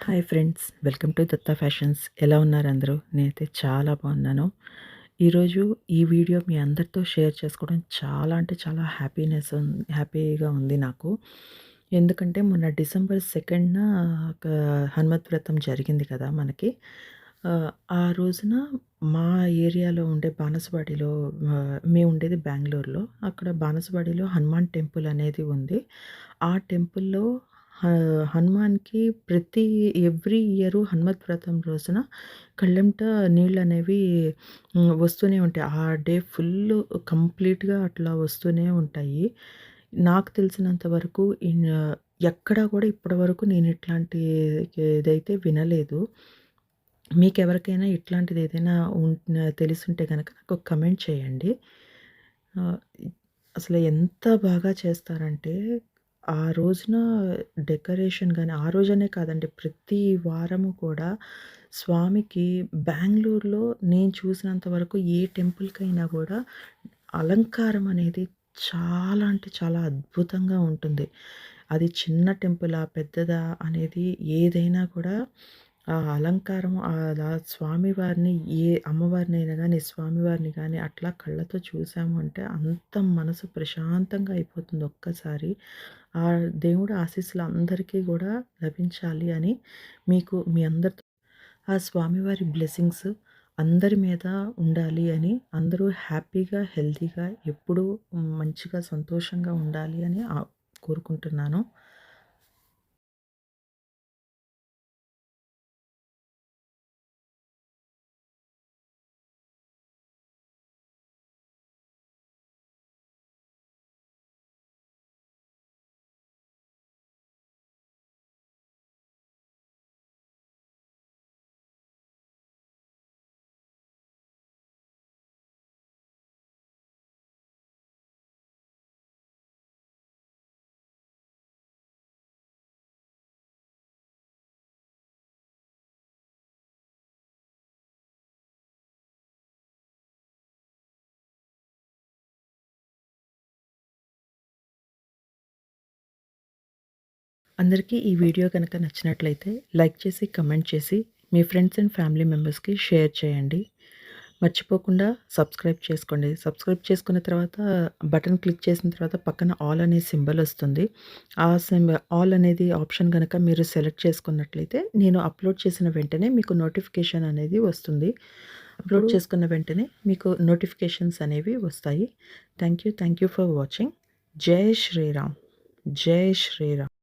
Hi friends, welcome to Datta Fashions. ఎలా ఉన్నారు అందరూ? నేనైతే చాలా బాగున్నాను. ఈరోజు ఈ వీడియో మీ అందరితో షేర్ చేసుకోవడం చాలా అంటే చాలా హ్యాపీగా ఉంది నాకు. ఎందుకంటే మొన్న డిసెంబర్ 2న ఒక హనుమత్ వ్రతం జరిగింది కదా మనకి. ఆ రోజున మా ఏరియాలో ఉండే బానసవాడిలో, మేము ఉండేది బెంగుళూరులో. అక్కడ బానసవాడిలో హనుమాన్ టెంపుల్ అనేది ఉంది. ఆ టెంపుల్‌లో హ హనుమాన్‌కి ఎవ్రీ ఇయరు హనుమత్ వ్రతం రోజున కళ్ళెంట నీళ్ళనేవి వస్తూనే ఉంటాయి. ఆ డే ఫుల్లు కంప్లీట్‌గా అట్లా వస్తూనే ఉంటాయి. నాకు తెలిసినంత వరకు ఎక్కడా కూడా ఇప్పటివరకు నేను ఇట్లాంటి ఇదైతే వినలేదు. మీకెవరికైనా ఇట్లాంటిదేదైనా తెలిసుంటే గనక నాకు కమెంట్ చేయండి. ఆహ్, అసలు ఎంత బాగా చేస్తారంటే, ఆ రోజున డెకరేషన్ గాని, ఆ రోజనే కాదండి, ప్రతి వారము కూడా స్వామికి బెంగుళూరులో నేను చూసినంత వరకు ఏ టెంపుల్‌కైనా గూడా అలంకారం అనేది చాలా అంటే చాలా అద్భుతంగా ఉంటుంది. అది చిన్న టెంపులా, పెద్దదా అనేది ఏదైనా కూడా ఆ అలంకారం అలా స్వామివారిని, ఏ అమ్మవారినైనా గానీ, స్వామివారిని గానీ అట్లా కళ్ళతో చూసాము అంటే అంత మనసు ప్రశాంతంగా అయిపోతుంది ఒక్కసారి. ఆ దేవుడి ఆశీస్సులు అందరికీ గూడా లభించాలి అని మీ అందరితో ఆ స్వామివారి బ్లెస్సింగ్స్ అందరి మీద ఉండాలి అని, అందరూ హ్యాపీగా, హెల్తీగా ఎప్పుడూ మంచిగా, సంతోషంగా ఉండాలి అని కోరుకుంటున్నాను. అందరికీ ఈ వీడియో గనక నచ్చినట్లయితే లైక్ చేసి, కమెంట్ చేసి, మీ ఫ్రెండ్స్ అండ్ ఫ్యామిలీ మెంబర్స్‌కి షేర్ చేయండి. మర్చిపోకుండా సబ్స్క్రైబ్ చేసుకోండి. సబ్స్క్రైబ్ చేసుకున్న తర్వాత బటన్ క్లిక్ చేసిన తర్వాత పక్కన ఆల్ అనే సింబల్ వస్తుంది. ఆల్ అనేది ఆప్షన్ గనక మీరు సెలెక్ట్ చేసుకున్నట్లయితే నేను అప్‌లోడ్ చేసిన వెంటనే మీకు నోటిఫికేషన్ అనేది వస్తుంది. అప్‌లోడ్ చేసుకున్న వెంటనే మీకు నోటిఫికేషన్స్ అనేవి వస్తాయి. Thank you for watching. జై శ్రీరామ్. జై శ్రీరామ్.